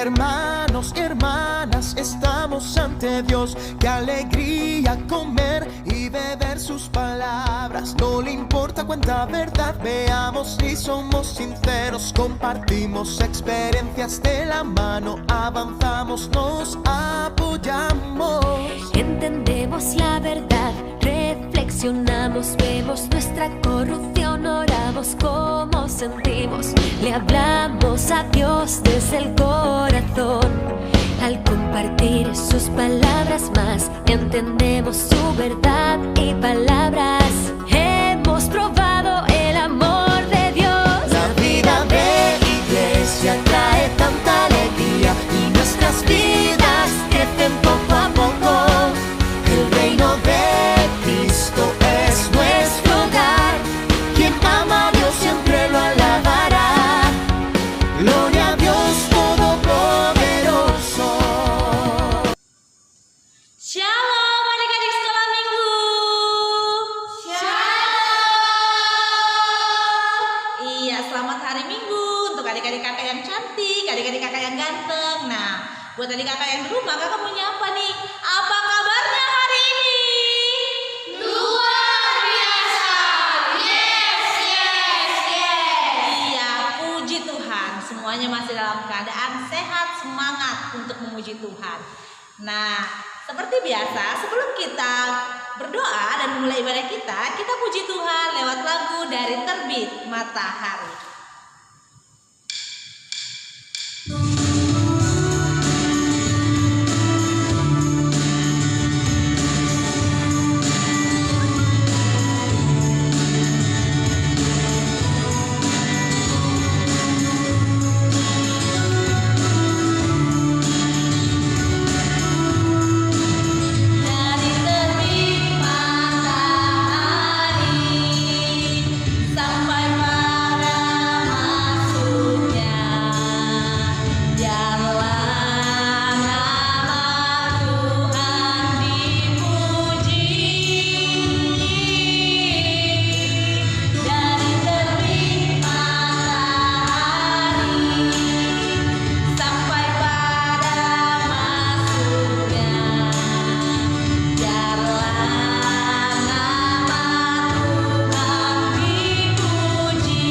Hermanos y hermanas, estamos ante Dios. Qué alegría comer y beber sus palabras. No le importa cuánta verdad veamos si somos sinceros. Compartimos experiencias de la mano, avanzamos, nos apoyamos. Entendemos la verdad, reflexionamos, vemos nuestra corrupción, oramos como sentimos, le hablamos a Dios desde el corazón. Al compartir sus palabras más, entendemos su verdad y palabras. Hemos probado el amor de Dios. La vida de iglesia trae tanta alegría y nuestras vidas crecen poco a poco. El reino de Cristo es nuestro hogar. Quien ama a Dios siempre lo alabará. Gloria a Dios Todopoderoso. Shalom adik-adik sekolah minggu. Shalom. Iya, selamat hari Minggu untuk adik-adik kakak yang cantik, adik-adik kakak yang ganteng. Nah, buat adik kakak yang di rumah, kakak mau nyapa nih. Apa kabarnya hari ini? Luar biasa. Yes. Iya, puji Tuhan. Semuanya masih dalam keadaan sehat, semangat untuk memuji Tuhan. Nah, seperti biasa, sebelum kita berdoa dan memulai ibadah kita puji Tuhan lewat lagu dari Terbit Matahari. Dari terbit matahari sampai pada masuknya, biarlah nama Tuhan dipuji. Dari terbit matahari sampai pada masuknya, biarlah nama Tuhan dipuji.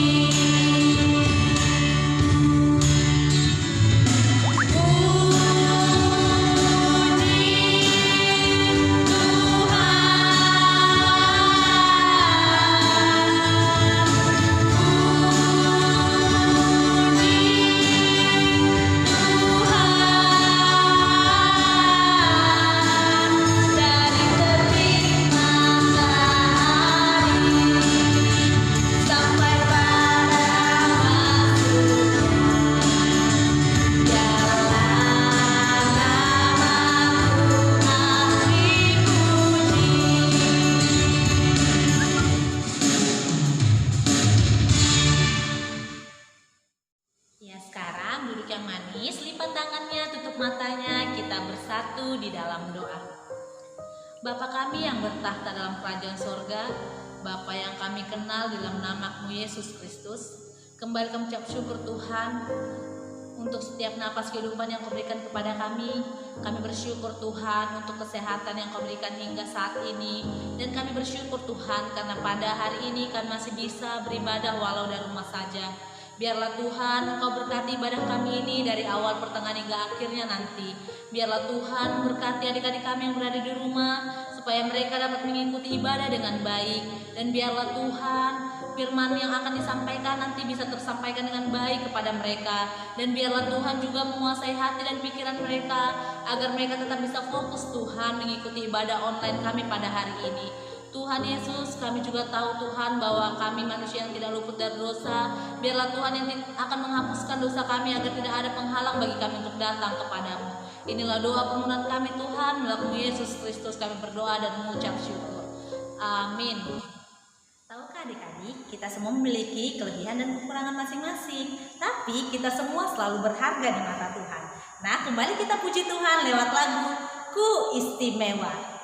Dari terbit matahari sampai pada masuknya, biarlah nama Tuhan dipuji. Ya, sekarang duduk yang manis, lipat tangannya, tutup matanya, kita bersatu di dalam doa. Bapa kami yang bertahta dalam kerajaan sorga, Bapa yang kami kenal dalam nama-Mu Yesus Kristus, kembali kami ucap syukur Tuhan untuk setiap napas kehidupan yang Kau berikan kepada kami. Kami bersyukur Tuhan untuk kesehatan yang Kau berikan hingga saat ini. Dan kami bersyukur Tuhan karena pada hari ini kami masih bisa beribadah walau dari rumah saja. Biarlah Tuhan Engkau berkati ibadah kami ini dari awal, pertengahan hingga akhirnya nanti. Biarlah Tuhan berkati adik-adik kami yang berada di rumah, supaya mereka dapat mengikuti ibadah dengan baik. Dan biarlah Tuhan firman yang akan disampaikan nanti bisa tersampaikan dengan baik kepada mereka. Dan biarlah Tuhan juga menguasai hati dan pikiran mereka, agar mereka tetap bisa fokus Tuhan mengikuti ibadah online kami pada hari ini. Tuhan Yesus, kami juga tahu Tuhan bahwa kami manusia yang tidak luput dari dosa. Biarlah Tuhan yang akan menghapuskan dosa kami, agar tidak ada penghalang bagi kami untuk datang kepadamu. Inilah doa permohonan kami Tuhan, melalui Yesus Kristus kami berdoa dan mengucap syukur. Amin. Tahukah adik-adik, kita semua memiliki kelebihan dan kekurangan masing-masing, tapi kita semua selalu berharga di mata Tuhan. Nah, kembali kita puji Tuhan lewat lagu Ku Istimewa.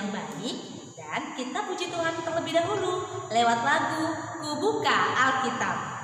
yang baik dan kita puji Tuhan terlebih dahulu lewat lagu Ku Buka Alkitab.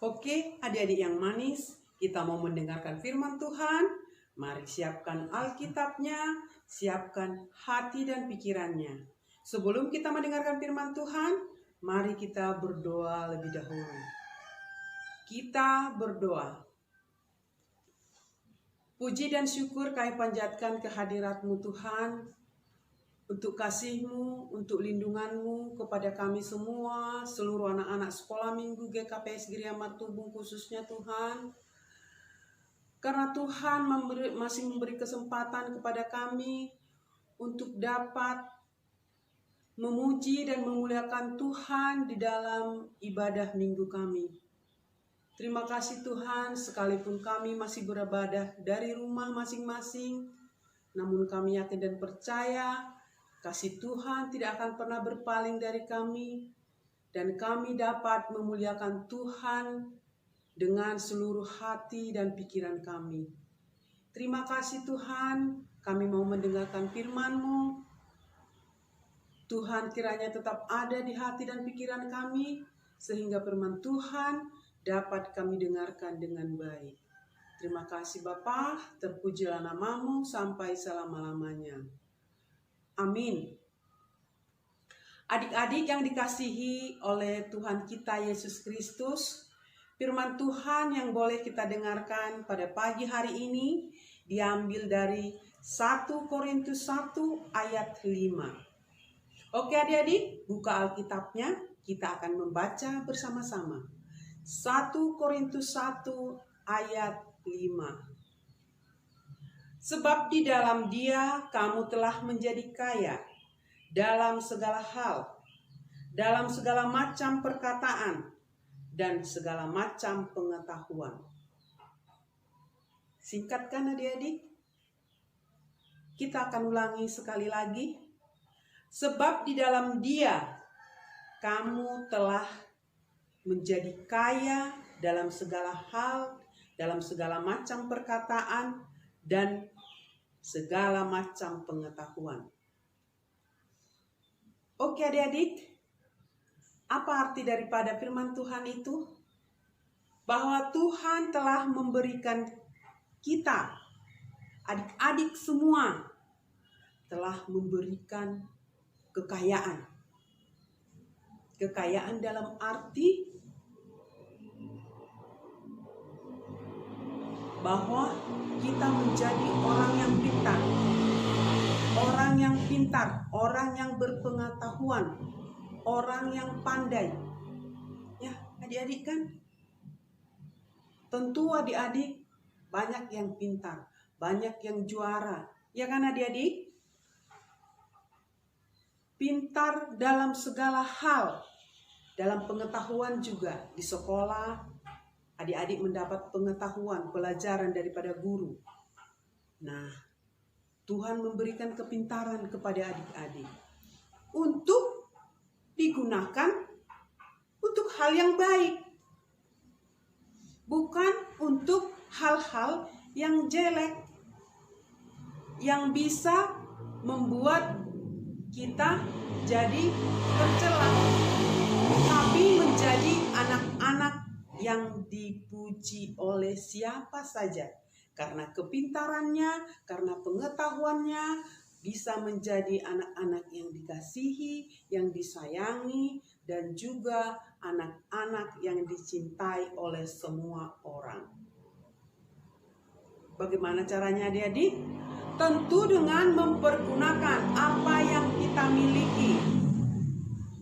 Oke, adik-adik yang manis, kita mau mendengarkan firman Tuhan. Mari siapkan Alkitabnya, siapkan hati dan pikirannya. Sebelum kita mendengarkan firman Tuhan, mari kita berdoa lebih dahulu. Kita berdoa. Puji dan syukur kami panjatkan kehadirat-Mu Tuhan, untuk kasih-Mu, untuk lindungan-Mu kepada kami semua, seluruh anak-anak sekolah minggu GKPS Gereja Martubung khususnya Tuhan. Karena Tuhan masih memberi kesempatan kepada kami untuk dapat memuji dan memuliakan Tuhan di dalam ibadah minggu kami. Terima kasih Tuhan, sekalipun kami masih beribadah dari rumah masing-masing, namun kami yakin dan percaya kasih Tuhan tidak akan pernah berpaling dari kami, dan kami dapat memuliakan Tuhan dengan seluruh hati dan pikiran kami. Terima kasih Tuhan, kami mau mendengarkan firman-Mu. Tuhan kiranya tetap ada di hati dan pikiran kami, sehingga firman Tuhan dapat kami dengarkan dengan baik. Terima kasih Bapa, terpujilah nama-Mu sampai selama-lamanya. Amin. Adik-adik yang dikasihi oleh Tuhan kita Yesus Kristus, firman Tuhan yang boleh kita dengarkan pada pagi hari ini diambil dari 1 Korintus 1 ayat 5. Oke adik-adik, buka Alkitabnya, kita akan membaca bersama-sama. 1 Korintus 1 ayat 5. Sebab di dalam Dia kamu telah menjadi kaya dalam segala hal, dalam segala macam perkataan, dan segala macam pengetahuan. Singkat kan adik-adik? Kita akan ulangi sekali lagi. Sebab di dalam Dia kamu telah menjadi kaya dalam segala hal, dalam segala macam perkataan, dan segala macam pengetahuan. Oke adik-adik, apa arti daripada firman Tuhan itu? Bahwa Tuhan telah memberikan kita, adik-adik semua, telah memberikan kekayaan. Kekayaan dalam arti bahwa kita menjadi orang yang pintar, orang yang berpengetahuan, orang yang pandai. Ya, adik-adik kan? Tentu adik-adik banyak yang pintar, banyak yang juara. Ya kan adik-adik? Pintar dalam segala hal, dalam pengetahuan juga. Di sekolah, adik-adik mendapat pengetahuan, pelajaran daripada guru. Nah, Tuhan memberikan kepintaran kepada adik-adik untuk digunakan untuk hal yang baik, bukan untuk hal-hal yang jelek, yang bisa membuat kita jadi tercela, tapi menjadi anak-anak yang dipuji oleh siapa saja. Karena kepintarannya, karena pengetahuannya, bisa menjadi anak-anak yang dikasihi, yang disayangi, dan juga anak-anak yang dicintai oleh semua orang. Bagaimana caranya adik-adik? Tentu dengan mempergunakan apa yang kita miliki.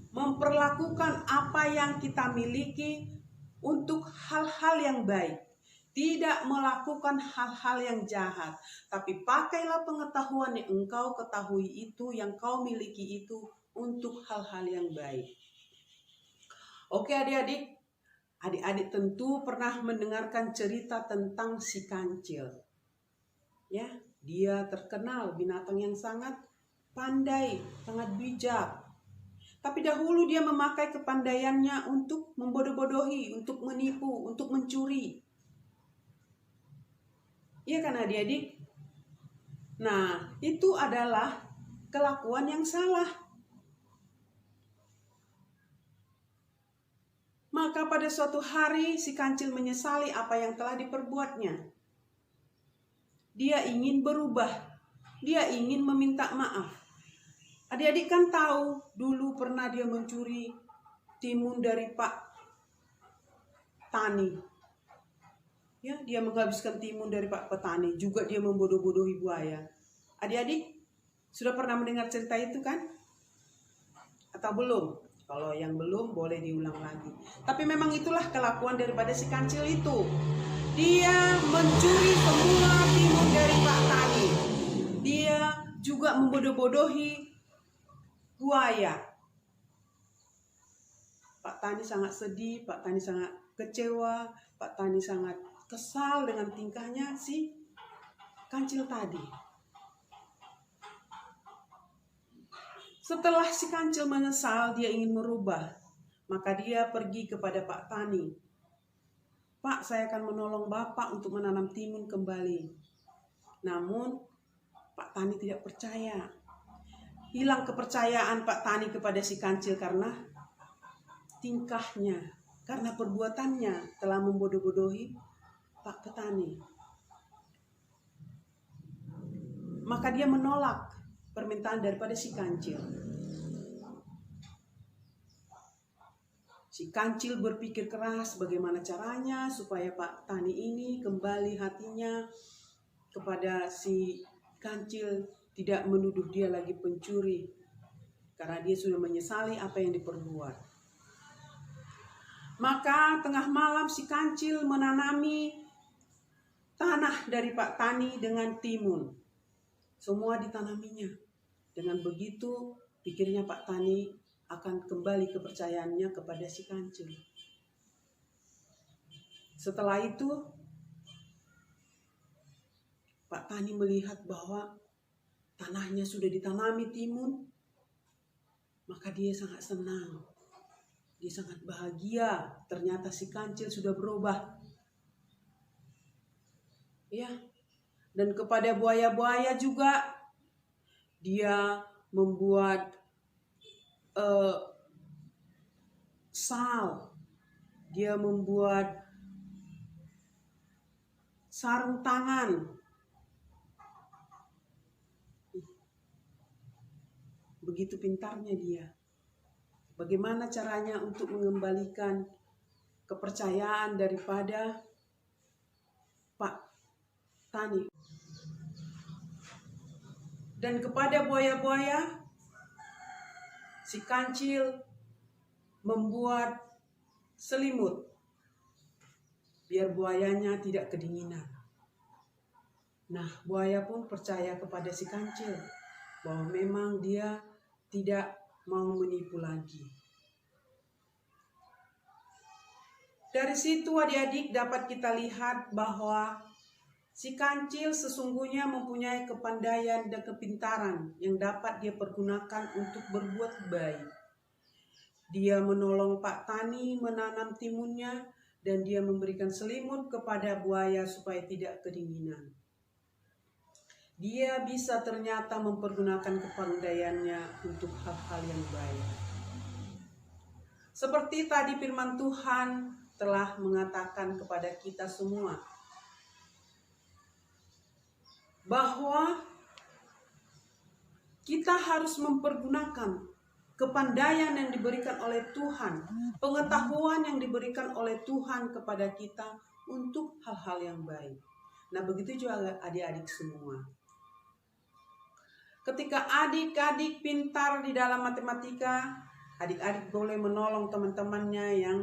Memperlakukan apa yang kita miliki untuk hal-hal yang baik. Tidak melakukan hal-hal yang jahat. Tapi pakailah pengetahuan yang engkau ketahui itu, yang kau miliki itu untuk hal-hal yang baik. Oke adik-adik. Adik-adik tentu pernah mendengarkan cerita tentang si kancil. Ya, dia terkenal binatang yang sangat pandai, sangat bijak. Tapi dahulu dia memakai kepandaiannya untuk membodoh-bodohi, untuk menipu, untuk mencuri. Iya kan adik-adik? Nah, itu adalah kelakuan yang salah. Maka pada suatu hari si kancil menyesali apa yang telah diperbuatnya. Dia ingin berubah. Dia ingin meminta maaf. Adik-adik kan tahu dulu pernah dia mencuri timun dari Pak Tani. Ya, dia menghabiskan timun dari Pak Petani. Juga dia membodoh-bodohi buaya. Adik-adik sudah pernah mendengar cerita itu kan? Atau belum? Kalau yang belum boleh diulang lagi. Tapi memang itulah kelakuan daripada si kancil itu. Dia mencuri semua timun dari Pak Tani. Dia juga membodoh-bodohi buaya. Pak Tani sangat sedih, Pak Tani sangat kecewa, Pak Tani sangat kesal dengan tingkahnya si kancil tadi. Setelah si kancil menyesal, dia ingin merubah. Maka dia pergi kepada Pak Tani. Pak, saya akan menolong Bapak untuk menanam timun kembali. Namun, Pak Tani tidak percaya. Hilang kepercayaan Pak Tani kepada si kancil karena tingkahnya, karena perbuatannya telah membodoh-bodohi Pak Petani. Maka dia menolak permintaan daripada si kancil. Si kancil berpikir keras bagaimana caranya supaya Pak Tani ini kembali hatinya kepada si kancil, tidak menuduh dia lagi pencuri. Karena dia sudah menyesali apa yang diperbuat. Maka tengah malam si kancil menanami tanah dari Pak Tani dengan timun. Semua ditanaminya. Dengan begitu pikirnya Pak Tani akan kembali kepercayaannya kepada si kancil. Setelah itu Pak Tani melihat bahwa tanahnya sudah ditanami timun. Maka dia sangat senang. Dia sangat bahagia. Ternyata si kancil sudah berubah. Ya. Dan kepada buaya-buaya juga dia membuat sal. Dia membuat sarung tangan. Begitu pintarnya dia. Bagaimana caranya untuk mengembalikan kepercayaan daripada Pak Tani. Dan kepada buaya-buaya, si kancil membuat selimut biar buayanya tidak kedinginan. Nah, buaya pun percaya kepada si kancil bahwa memang dia tidak mau menipu lagi. Dari situ adik-adik dapat kita lihat bahwa si kancil sesungguhnya mempunyai kepandaian dan kepintaran yang dapat dia pergunakan untuk berbuat baik. Dia menolong Pak Tani menanam timunnya dan dia memberikan selimut kepada buaya supaya tidak kedinginan. Dia bisa ternyata mempergunakan kepandaiannya untuk hal-hal yang baik. Seperti tadi firman Tuhan telah mengatakan kepada kita semua bahwa kita harus mempergunakan kepandaian yang diberikan oleh Tuhan, pengetahuan yang diberikan oleh Tuhan kepada kita untuk hal-hal yang baik. Nah, begitu juga adik-adik semua. Ketika adik-adik pintar di dalam matematika, adik-adik boleh menolong teman-temannya yang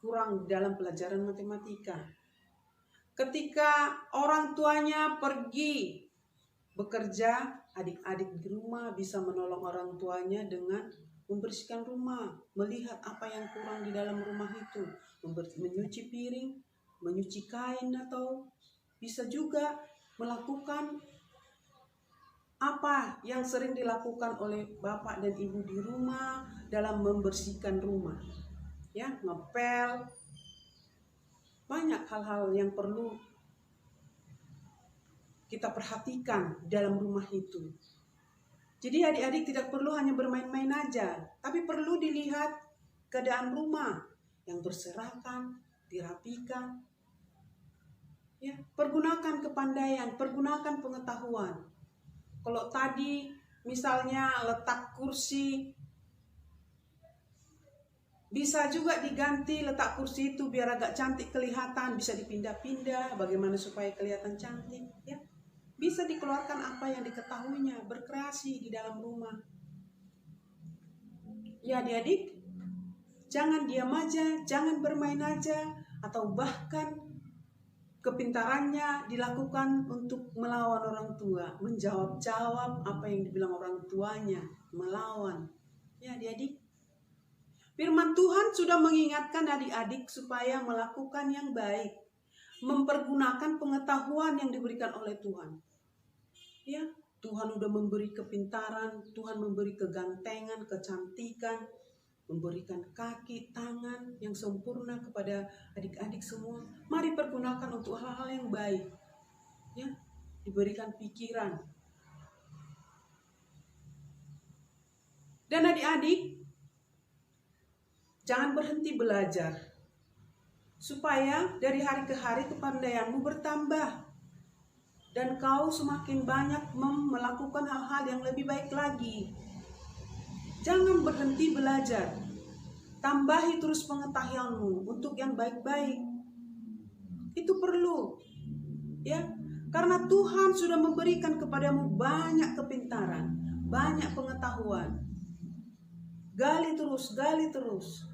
kurang di dalam pelajaran matematika. Ketika orang tuanya pergi bekerja, adik-adik di rumah bisa menolong orang tuanya dengan membersihkan rumah, melihat apa yang kurang di dalam rumah itu, menyuci piring, menyuci kain, atau bisa juga melakukan apa yang sering dilakukan oleh bapak dan ibu di rumah dalam membersihkan rumah. Ya, ngepel. Banyak hal-hal yang perlu kita perhatikan dalam rumah itu. Jadi adik-adik tidak perlu hanya bermain-main aja, tapi perlu dilihat keadaan rumah yang berserakan, dirapikan. Ya, pergunakan kepandaian, pergunakan pengetahuan. Kalau tadi misalnya letak kursi, bisa juga diganti letak kursi itu biar agak cantik kelihatan, bisa dipindah-pindah bagaimana supaya kelihatan cantik, ya. Bisa dikeluarkan apa yang diketahuinya, berkreasi di dalam rumah. Ya adik-adik, jangan diam aja, jangan bermain aja, atau bahkan kepintarannya dilakukan untuk melawan orang tua, menjawab-jawab apa yang dibilang orang tuanya, melawan. Ya adik-adik, firman Tuhan sudah mengingatkan adik-adik supaya melakukan yang baik, mempergunakan pengetahuan yang diberikan oleh Tuhan. Ya, Tuhan sudah memberi kepintaran, Tuhan memberi kegantengan, kecantikan, memberikan kaki, tangan yang sempurna kepada adik-adik semua. Mari pergunakan untuk hal-hal yang baik. Ya, diberikan pikiran. Dan adik-adik, jangan berhenti belajar. Supaya dari hari ke hari kepandaianmu bertambah. Dan kau semakin banyak melakukan hal-hal yang lebih baik lagi. Jangan berhenti belajar. Tambahi terus pengetahuanmu untuk yang baik-baik. Itu perlu. Ya, karena Tuhan sudah memberikan kepadamu banyak kepintaran, banyak pengetahuan. Gali terus, gali terus.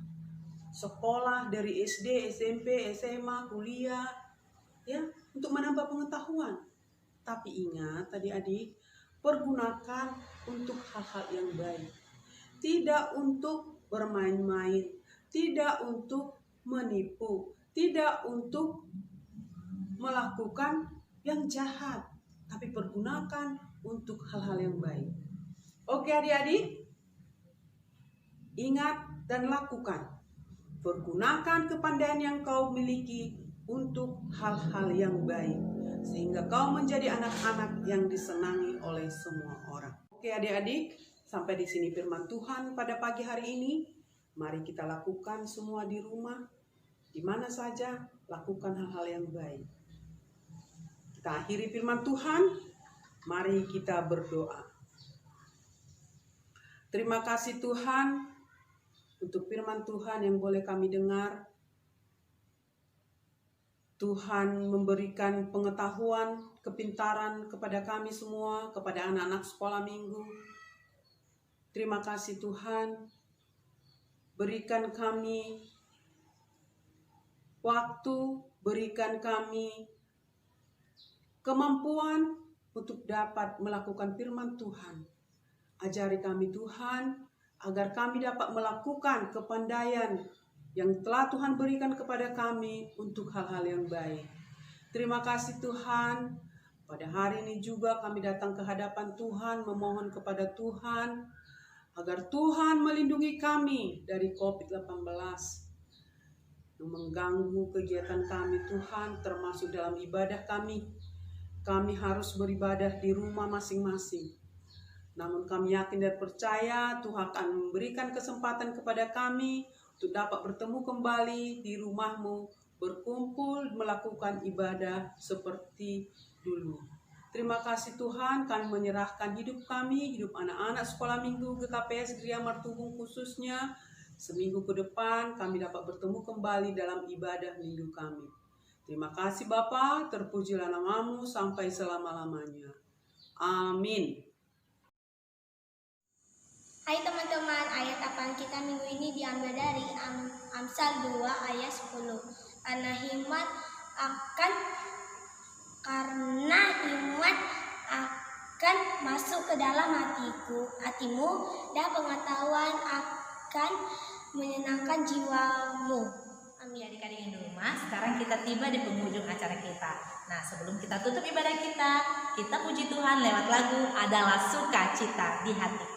Sekolah dari SD, SMP, SMA, kuliah, ya, untuk menambah pengetahuan. Tapi ingat adik-adik, pergunakan untuk hal-hal yang baik. Tidak untuk bermain-main, tidak untuk menipu, tidak untuk melakukan yang jahat, tapi pergunakan untuk hal-hal yang baik. Oke adik-adik, ingat dan lakukan. Pergunakan kepandaian yang kau miliki untuk hal-hal yang baik, sehingga kau menjadi anak-anak yang disenangi oleh semua orang. Oke adik-adik, sampai di sini firman Tuhan pada pagi hari ini. Mari kita lakukan semua di rumah, di mana saja, lakukan hal-hal yang baik. Kita akhiri firman Tuhan, mari kita berdoa. Terima kasih Tuhan untuk firman Tuhan yang boleh kami dengar. Tuhan memberikan pengetahuan, kepintaran kepada kami semua, kepada anak-anak sekolah minggu. Terima kasih Tuhan, berikan kami waktu, berikan kami kemampuan untuk dapat melakukan firman Tuhan. Ajari kami Tuhan, agar kami dapat melakukan kepandaian yang telah Tuhan berikan kepada kami untuk hal-hal yang baik. Terima kasih Tuhan. Pada hari ini juga kami datang ke hadapan Tuhan, memohon kepada Tuhan agar Tuhan melindungi kami dari COVID-19 yang mengganggu kegiatan kami Tuhan, termasuk dalam ibadah kami. Kami harus beribadah di rumah masing-masing. Namun kami yakin dan percaya Tuhan akan memberikan kesempatan kepada kami untuk dapat bertemu kembali di rumah-Mu, berkumpul melakukan ibadah seperti dulu. Terima kasih Tuhan, kami menyerahkan hidup kami, hidup anak-anak sekolah minggu GKPS Gria Martubung khususnya. Seminggu ke depan kami dapat bertemu kembali dalam ibadah minggu kami. Terima kasih Bapa, terpujilah nama-Mu sampai selama-lamanya. Amin. Hai teman-teman, ayat apaan kita minggu ini diambil dari Amsal 2 ayat 10. Karena hikmat akan masuk ke dalam hatimu, dan pengetahuan akan menyenangkan jiwamu. Amin. Adik-adik yang di rumah, sekarang kita tiba di penghujung acara kita. Nah, sebelum kita tutup ibadah kita puji Tuhan lewat lagu Adalah Sukacita di Hatiku.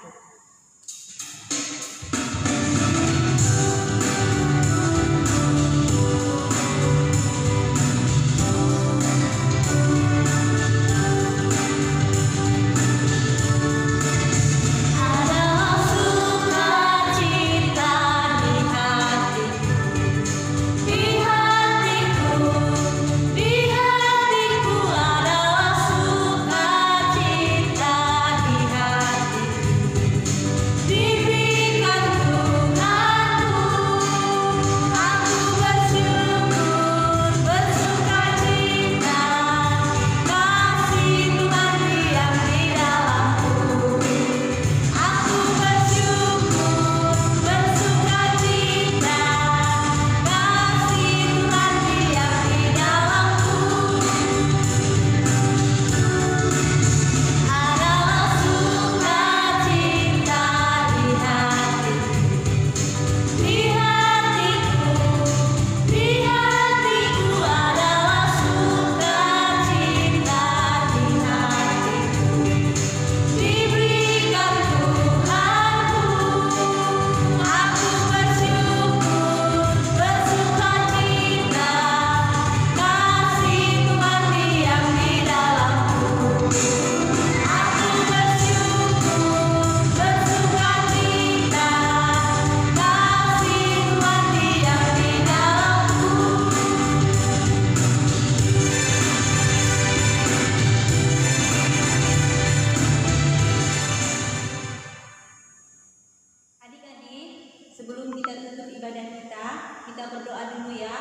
Kita berdoa dulu ya.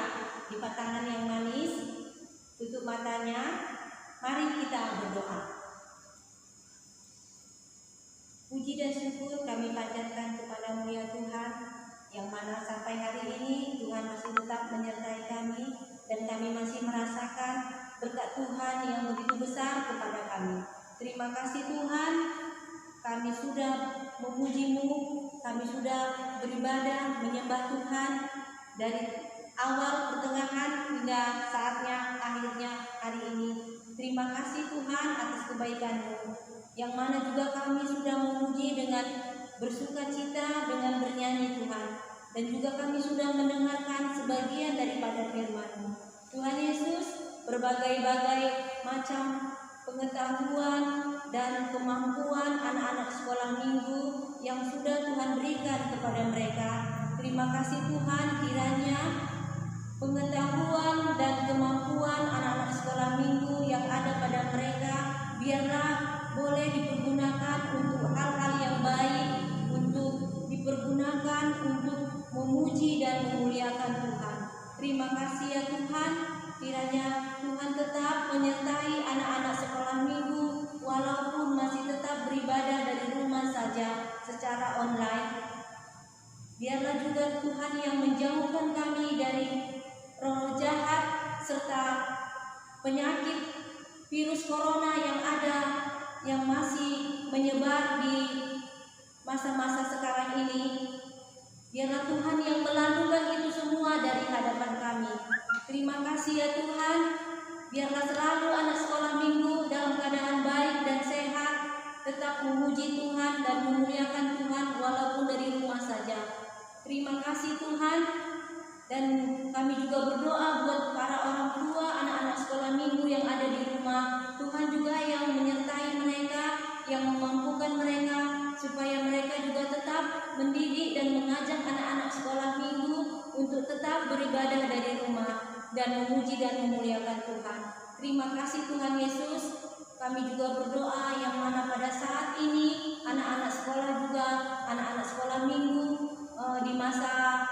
Lipat tangan yang manis, tutup matanya. Mari kita berdoa. Puji dan syukur kami panjatkan kepada-Mu ya Tuhan, yang mana sampai hari ini Tuhan masih tetap menyertai kami, dan kami masih merasakan berkat Tuhan yang begitu besar kepada kami. Terima kasih Tuhan, kami sudah memuji-Mu, kami sudah beribadah, menyembah Tuhan dari awal, pertengahan, hingga saatnya akhirnya hari ini. Terima kasih Tuhan atas kebaikan-Mu, yang mana juga kami sudah memuji dengan bersuka cita, dengan bernyanyi Tuhan, dan juga kami sudah mendengarkan sebagian daripada firman-Mu. Tuhan Yesus, berbagai-bagai macam pengetahuan dan kemampuan anak-anak sekolah minggu yang sudah Tuhan berikan kepada mereka. Terima kasih Tuhan, kiranya pengetahuan dan kemampuan anak-anak sekolah minggu yang ada pada mereka biarlah boleh dipergunakan untuk hal-hal yang baik, untuk dipergunakan untuk memuji dan memuliakan Tuhan. Terima kasih ya Tuhan, kiranya Tuhan tetap menyertai anak-anak sekolah minggu walaupun masih tetap beribadah dari rumah saja secara online. Biarlah juga Tuhan yang menjauhkan kami dari roh jahat serta penyakit virus corona yang ada, yang masih menyebar di masa-masa sekarang ini. Biarlah Tuhan yang melalukan itu semua dari hadapan kami. Terima kasih ya Tuhan. Biarlah selalu anak sekolah minggu dalam keadaan baik dan sehat, tetap memuji Tuhan dan memuliakan Tuhan walaupun dari rumah saja. Terima kasih Tuhan. Dan kami juga berdoa buat para orang tua anak-anak sekolah minggu yang ada di rumah. Tuhan juga yang menyertai mereka, yang memampukan mereka, supaya mereka juga tetap mendidik dan mengajak anak-anak sekolah minggu untuk tetap beribadah dari rumah dan memuji dan memuliakan Tuhan. Terima kasih Tuhan Yesus. Kami juga berdoa yang mana pada saat ini anak-anak sekolah juga, anak-anak sekolah minggu di masa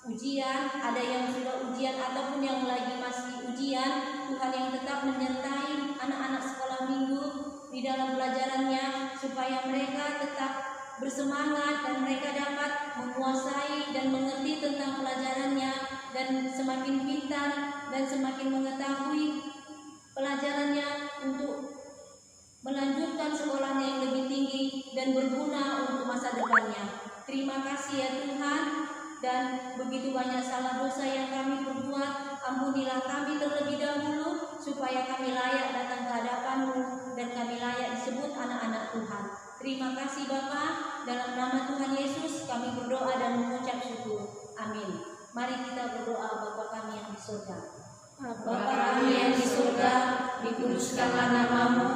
ujian, ada yang sudah ujian ataupun yang lagi masih ujian, Tuhan yang tetap menyertai anak-anak sekolah minggu di dalam pelajarannya, supaya mereka tetap bersemangat dan mereka dapat menguasai dan mengerti tentang pelajarannya dan semakin pintar dan semakin mengetahui pelajarannya untuk melanjutkan sekolahnya yang lebih tinggi dan berguna untuk masa depannya. Terima kasih ya Tuhan. Dan begitu banyak salah dosa yang kami perbuat, ampunilah kami terlebih dahulu, supaya kami layak datang ke hadapan-Mu dan kami layak disebut anak-anak Tuhan. Terima kasih Bapa, dalam nama Tuhan Yesus kami berdoa dan mengucap syukur. Amin. Mari kita berdoa. Bapa kami yang di surga. Bapa kami yang di surga, dikuduskanlah nama-Mu,